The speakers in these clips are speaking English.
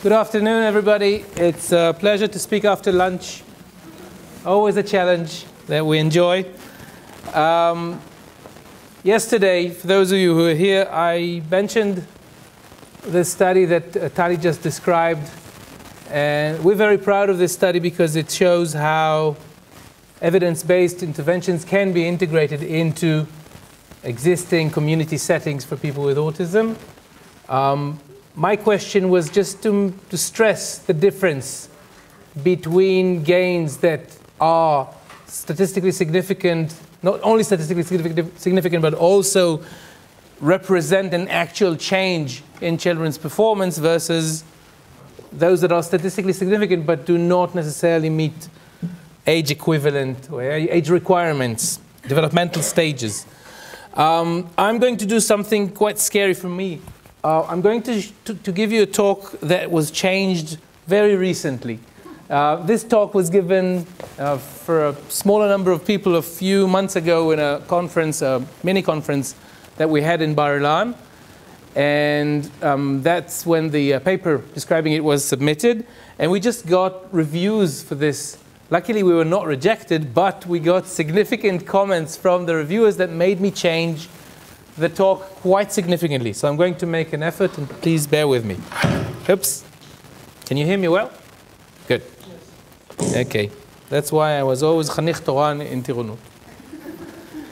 Good afternoon, everybody. It's a pleasure to speak after lunch. Always a challenge that we enjoy. Yesterday, for those of you who are here, I mentioned the study that Tali just described. And we're very proud of this study because it shows how evidence-based interventions can be integrated into existing community settings for people with autism. My question was just to stress the difference between gains that are statistically significant, not only statistically significant, but also represent an actual change in children's performance versus those that are statistically significant but do not necessarily meet age equivalent or age requirements, developmental stages. I'm going to do something quite scary for me. I'm going to give you a talk that was changed very recently. This talk was given for a smaller number of people a few months ago in a conference, a mini conference that we had in Bar Ilan. And that's when the paper describing it was submitted. And we just got reviews for this. Luckily, we were not rejected, but we got significant comments from the reviewers that made me change the talk quite significantly. So I'm going to make an effort, and please bear with me. Oops. Can you hear me well? Good. Yes. Okay. That's why I was always Chanich Toran in Tirunut.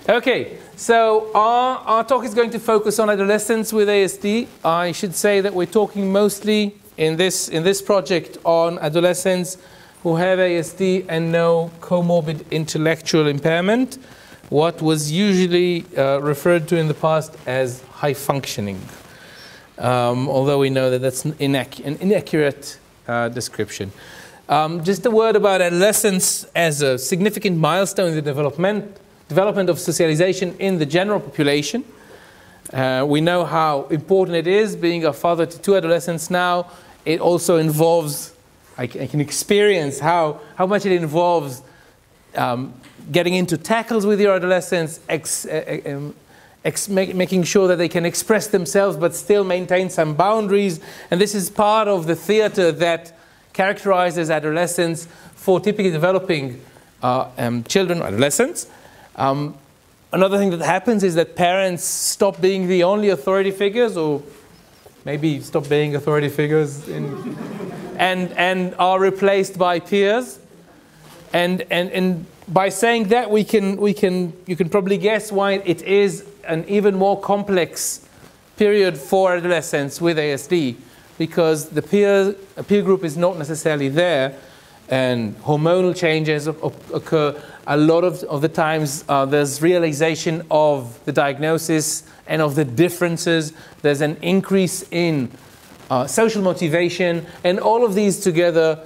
Okay. So our talk is going to focus on adolescents with ASD. I should say that we're talking mostly in this project on adolescents who have ASD and no comorbid intellectual impairment, what was usually referred to in the past as high functioning, although we know that that's an inaccurate description. Just a word about adolescence as a significant milestone in the development of socialization in the general population. We know how important it is. Being a father to two adolescents now, it also involves, I can experience how much it involves getting into tackles with your adolescents, making sure that they can express themselves but still maintain some boundaries. And this is part of the theater that characterizes adolescence for typically developing children, adolescents. Another thing that happens is that parents stop being the only authority figures, or maybe stop being authority figures and are replaced by peers. And by saying that, you can probably guess why it is an even more complex period for adolescents with ASD, because the peer group is not necessarily there, and hormonal changes occur. A lot of the times there's realization of the diagnosis and of the differences. There's an increase in social motivation, and all of these together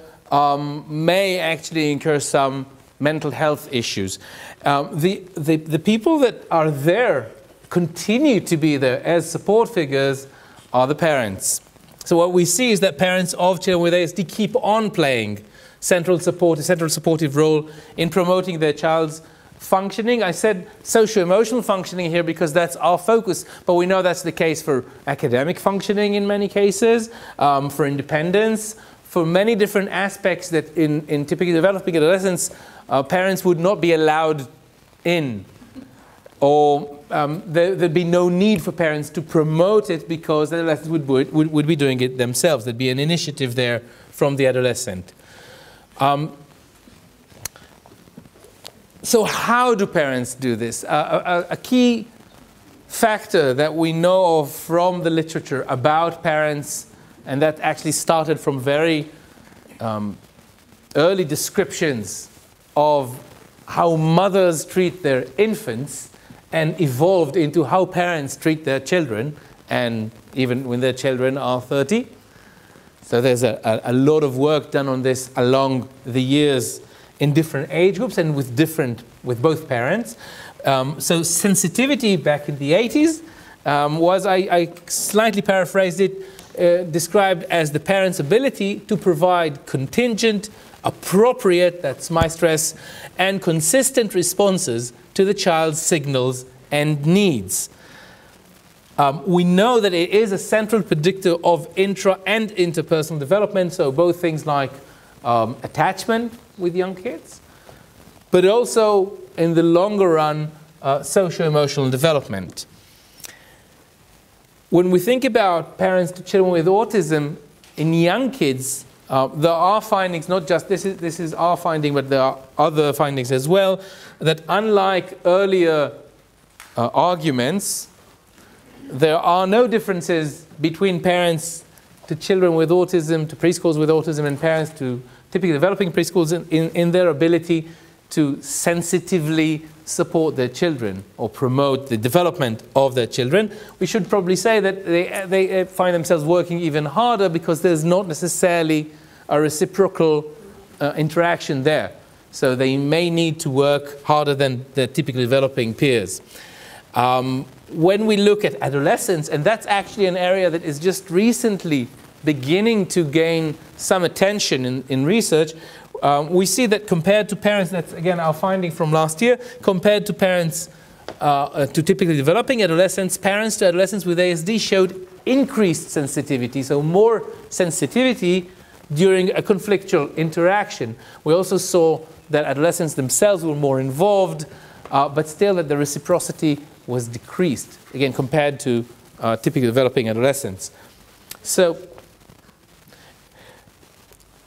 may actually incur some mental health issues. The people that are there, continue to be there as support figures, are the parents. So what we see is that parents of children with ASD keep on playing a central supportive role in promoting their child's functioning. I said socio-emotional functioning here because that's our focus, but we know that's the case for academic functioning in many cases, for independence, for many different aspects that in typically developing adolescents, parents would not be allowed in, or there'd be no need for parents to promote it because the adolescents would be doing it themselves. There'd be an initiative there from the adolescent. So how do parents do this? A key factor that we know of from the literature about parents, and that actually started from very early descriptions of how mothers treat their infants and evolved into how parents treat their children, and even when their children are 30. So there's a lot of work done on this along the years in different age groups and with both parents. So sensitivity back in the 80s was, I slightly paraphrased it, described as the parent's ability to provide contingent, appropriate, that's my stress, and consistent responses to the child's signals and needs. We know that it is a central predictor of intra and interpersonal development, so both things like attachment with young kids, but also in the longer run, socio-emotional development. When we think about parents to children with autism in young kids, there are findings, not just this is our finding, but there are other findings as well, that unlike earlier arguments, there are no differences between parents to children with autism, to preschools with autism, and parents to typically developing preschools in their ability to sensitively support their children or promote the development of their children. We should probably say that they find themselves working even harder because there's not necessarily a reciprocal interaction there. So they may need to work harder than their typically developing peers. When we look at adolescence, and that's actually an area that is just recently beginning to gain some attention in research, we see that compared to parents, that's again our finding from last year, compared to parents to typically developing adolescents, parents to adolescents with ASD showed increased sensitivity, so more sensitivity during a conflictual interaction. We also saw that adolescents themselves were more involved, but still that the reciprocity was decreased, again, compared to typically developing adolescents. So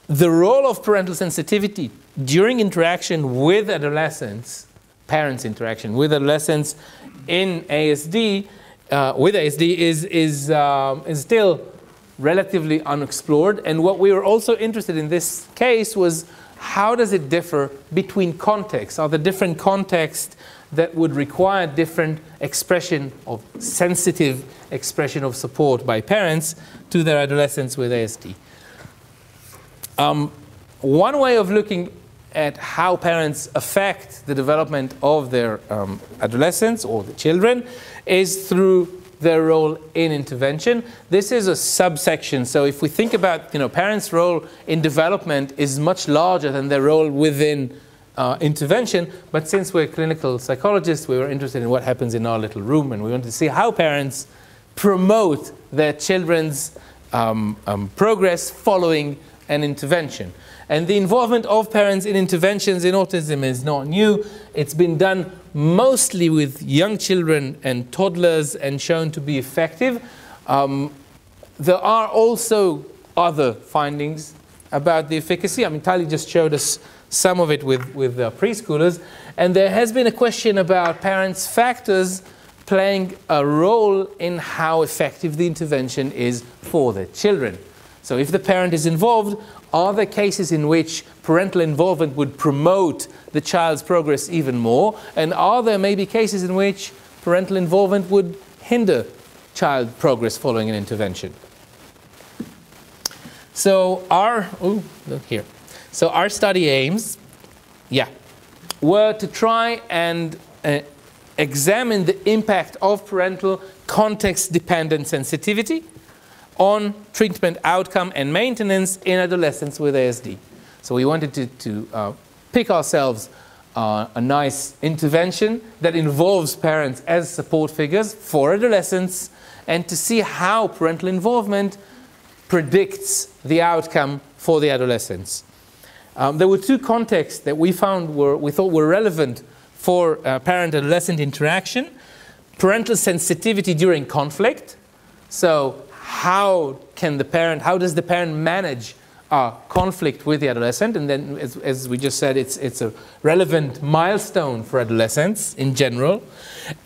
the role of parental sensitivity during interaction with adolescents, parents' interaction with adolescents in ASD, with ASD is still relatively unexplored. And what we were also interested in this case was how does it differ between contexts? Are there different contexts that would require different expression of sensitive expression of support by parents to their adolescents with ASD? One way of looking at how parents affect the development of their adolescents or the children is through their role in intervention. This is a subsection. So if we think about, parents' role in development is much larger than their role within intervention. But since we're clinical psychologists, we were interested in what happens in our little room, and we wanted to see how parents promote their children's progress following an intervention. And the involvement of parents in interventions in autism is not new. It's been done mostly with young children and toddlers and shown to be effective. There are also other findings about the efficacy. I mean, Tali just showed us some of it with preschoolers. And there has been a question about parents' factors playing a role in how effective the intervention is for their children. So if the parent is involved, are there cases in which parental involvement would promote the child's progress even more? And are there maybe cases in which parental involvement would hinder child progress following an intervention? So our study aims, were to try and examine the impact of parental context-dependent sensitivity on treatment outcome and maintenance in adolescents with ASD. So we wanted to pick ourselves a nice intervention that involves parents as support figures for adolescents and to see how parental involvement predicts the outcome for the adolescents. There were two contexts that we thought were relevant for parent-adolescent interaction. Parental sensitivity during conflict. So how does the parent manage conflict with the adolescent? And then, as we just said, it's a relevant milestone for adolescents in general.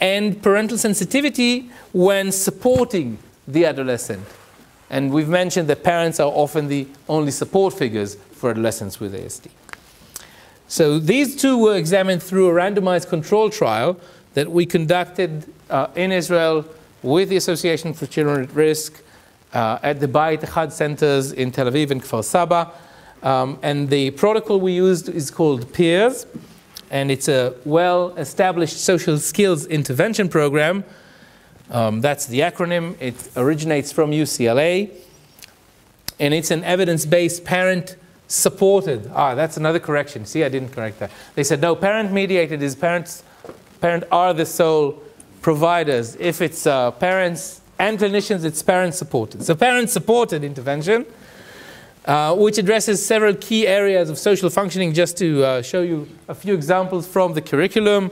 And parental sensitivity when supporting the adolescent. And we've mentioned that parents are often the only support figures for adolescents with ASD. So these two were examined through a randomized control trial that we conducted in Israel with the Association for Children at Risk at the Bayit Echad centers in Tel Aviv and Kfar Saba. And the protocol we used is called PEERS, and it's a well-established social skills intervention program. That's the acronym. It originates from UCLA, and it's an evidence-based parent-supported. That's another correction. See, I didn't correct that. They said, no, parent-mediated is parent are the sole providers. If it's parents and clinicians, it's parent-supported. So parent-supported intervention, which addresses several key areas of social functioning. Just to show you a few examples from the curriculum,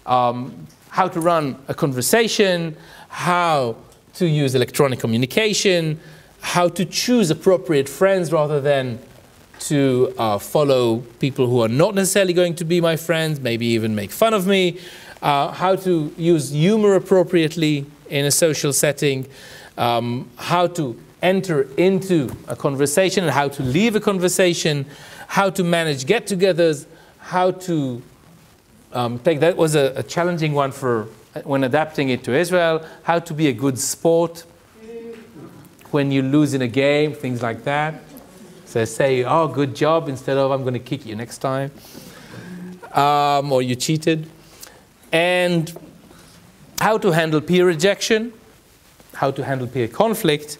how to run a conversation, how to use electronic communication, how to choose appropriate friends rather than to follow people who are not necessarily going to be my friends, maybe even make fun of me, how to use humor appropriately in a social setting, how to enter into a conversation and how to leave a conversation, how to manage get-togethers, how to take, that was a challenging one for when adapting it to Israel, how to be a good sport when you lose in a game, things like that. So say, oh, good job, instead of I'm going to kick you next time. Or you cheated. And how to handle peer rejection, how to handle peer conflict.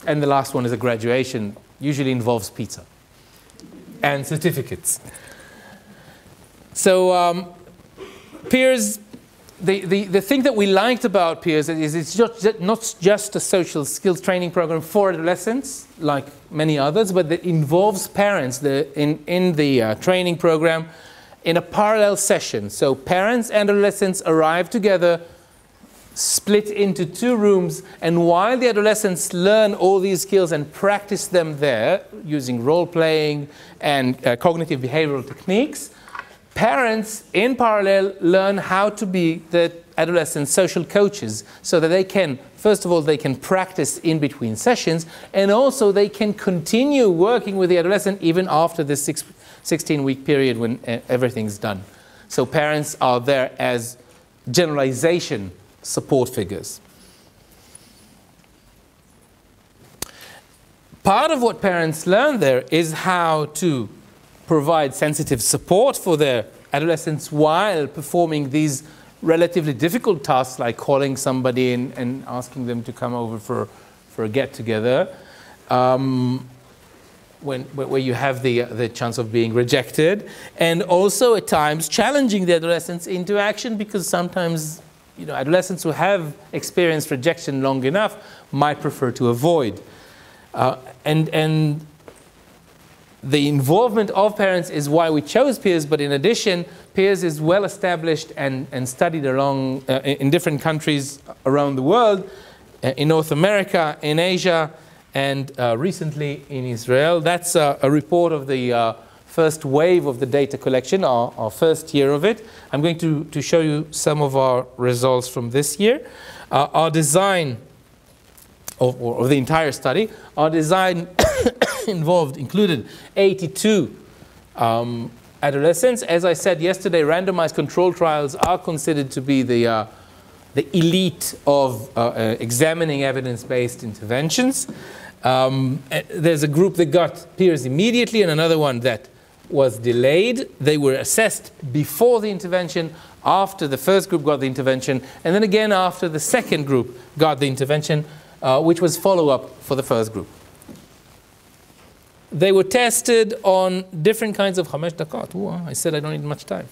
And the last one is a graduation, usually involves pizza and certificates. So peers, the thing that we liked about peers is it's not just a social skills training program for adolescents, like many others, but it involves parents in the training program in a parallel session. So parents and adolescents arrive together, split into 2 rooms, and while the adolescents learn all these skills and practice them there, using role-playing and cognitive behavioral techniques, parents, in parallel, learn how to be the adolescent social coaches so that they can, first of all, they can practice in between sessions, and also they can continue working with the adolescent even after the 16-week period when everything's done. So parents are there as generalization support figures. Part of what parents learn there is how to provide sensitive support for their adolescents while performing these relatively difficult tasks like calling somebody and asking them to come over for a get-together, where you have the chance of being rejected, and also at times challenging the adolescents into action, because sometimes adolescents who have experienced rejection long enough might prefer to avoid. And the involvement of parents is why we chose peers, but in addition, peers is well established and studied along in different countries around the world, in North America, in Asia, and recently in Israel. That's a report of the first wave of the data collection, our first year of it. I'm going to show you some of our results from this year. Our design of the entire study, our design included 82 adolescents. As I said yesterday, randomized control trials are considered to be the elite of examining evidence-based interventions. There's a group that got peers immediately and another one that was delayed. They were assessed before the intervention, after the first group got the intervention, and then again after the second group got the intervention, which was follow-up for the first group. They were tested on different kinds of I said I don't need much time.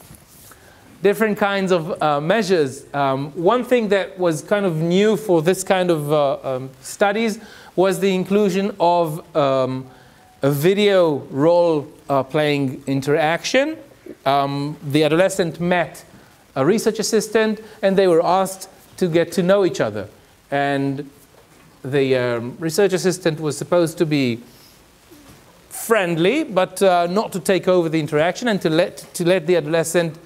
Different kinds of measures. One thing that was kind of new for this kind of studies was the inclusion of a video role-playing interaction. The adolescent met a research assistant, and they were asked to get to know each other. And the research assistant was supposed to be friendly, but not to take over the interaction, and to let the adolescent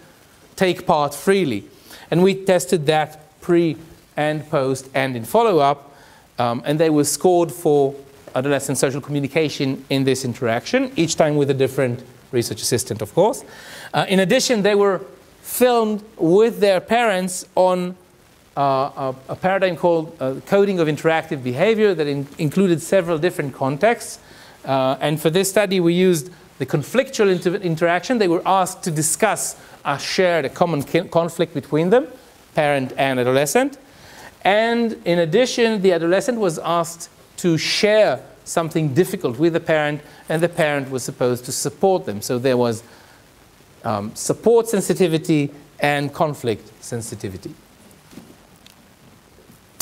take part freely. And we tested that pre and post and in follow-up, and they were scored for adolescent social communication in this interaction, each time with a different research assistant, of course. In addition, they were filmed with their parents on a paradigm called coding of interactive behavior that included several different contexts. And for this study, we used the conflictual interaction. They were asked to discuss a common conflict between them, parent and adolescent. And in addition, the adolescent was asked to share something difficult with the parent, and the parent was supposed to support them. So there was support sensitivity and conflict sensitivity.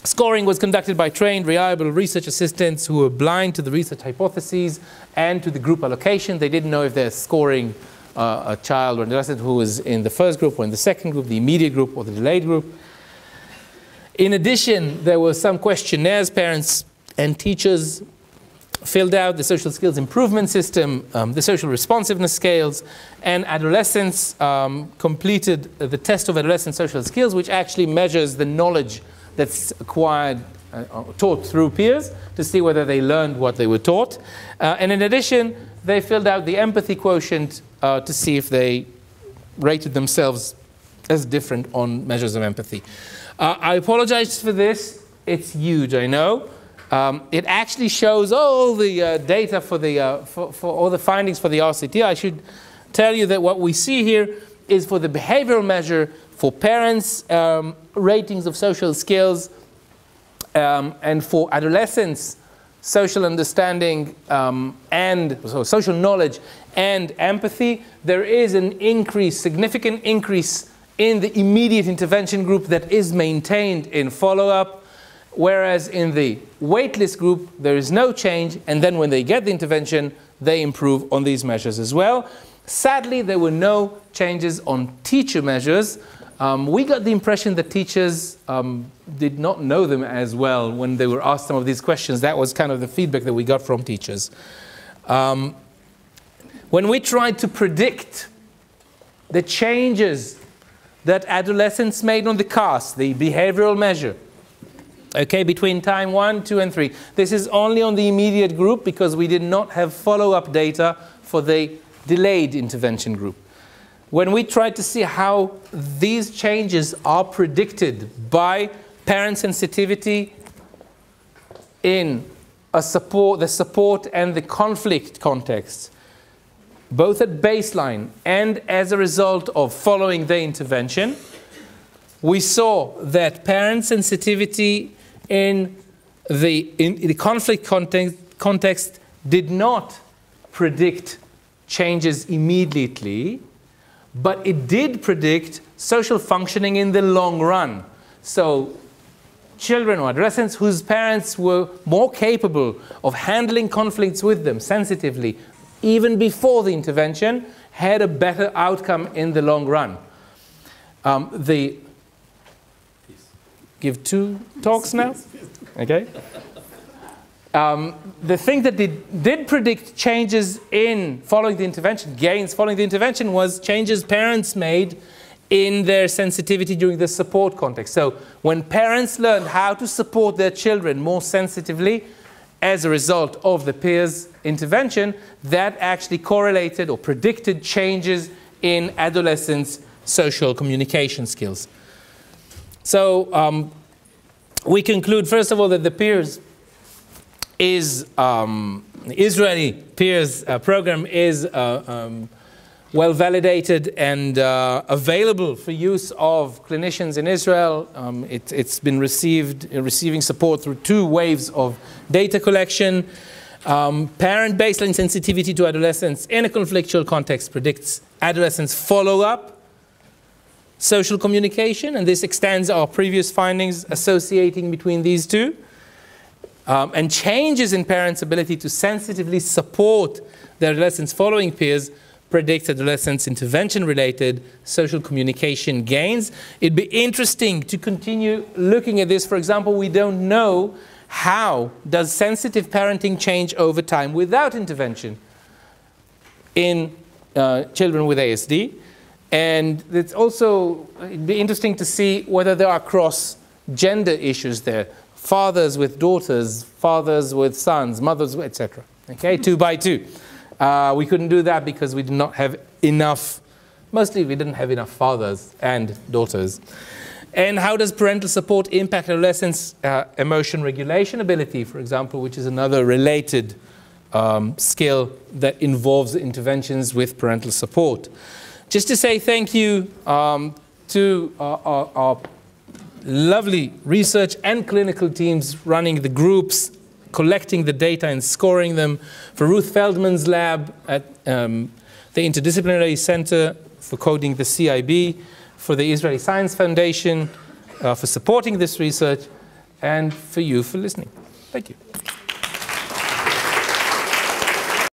Scoring was conducted by trained, reliable research assistants who were blind to the research hypotheses and to the group allocation. They didn't know if they're scoring a child or an adolescent who was in the first group or in the second group, the immediate group or the delayed group. In addition, there were some questionnaires parents and teachers filled out, the social skills improvement system, the social responsiveness scales, and adolescents completed the test of adolescent social skills, which actually measures the knowledge that's acquired, taught through peers, to see whether they learned what they were taught. And in addition, they filled out the empathy quotient to see if they rated themselves as different on measures of empathy. I apologize for this. It's huge, I know. It actually shows all the data for all the findings for the RCT. I should tell you that what we see here is for the behavioral measure for parents, ratings of social skills, and for adolescents, social understanding and so social knowledge and empathy. There is an increase, significant increase in the immediate intervention group that is maintained in follow-up, whereas in the waitlist group, there is no change, and then when they get the intervention, they improve on these measures as well. Sadly, there were no changes on teacher measures. We got the impression that teachers did not know them as well when they were asked some of these questions. That was kind of the feedback that we got from teachers. When we tried to predict the changes that adolescents made on the CAS, the behavioral measure, okay, between time 1, 2, and 3. This is only on the immediate group because we did not have follow-up data for the delayed intervention group. When we tried to see how these changes are predicted by parent sensitivity in the support and the conflict context, both at baseline and as a result of following the intervention, we saw that parent sensitivity in the conflict context did not predict changes immediately, but it did predict social functioning in the long run. So children or adolescents whose parents were more capable of handling conflicts with them sensitively, even before the intervention, had a better outcome in the long run. Give 2 talks now? Okay. The thing that did predict changes in following the intervention, gains following the intervention, was changes parents made in their sensitivity during the support context. So when parents learned how to support their children more sensitively as a result of the peers' intervention, that actually correlated or predicted changes in adolescents' social communication skills. So we conclude, first of all, that the peers the Israeli peers program is well validated and available for use of clinicians in Israel. It's been receiving support through 2 waves of data collection. Parent baseline sensitivity to adolescents in a conflictual context predicts adolescents' follow-up social communication, and this extends our previous findings associating between these 2. And changes in parents' ability to sensitively support their adolescents following peers predicts adolescents' intervention-related social communication gains. It'd be interesting to continue looking at this. For example, we don't know how does sensitive parenting change over time without intervention in children with ASD. And it's also, it'd be interesting to see whether there are cross-gender issues there. Fathers with daughters, fathers with sons, mothers, etc. Okay, 2 by 2. We couldn't do that because we did not have enough, mostly we didn't have enough fathers and daughters. And how does parental support impact adolescents' emotion regulation ability, for example, which is another related skill that involves interventions with parental support. Just to say thank you to our lovely research and clinical teams running the groups, collecting the data and scoring them, for Ruth Feldman's lab at the Interdisciplinary Center for coding the CIB, for the Israeli Science Foundation for supporting this research, and for you for listening. Thank you.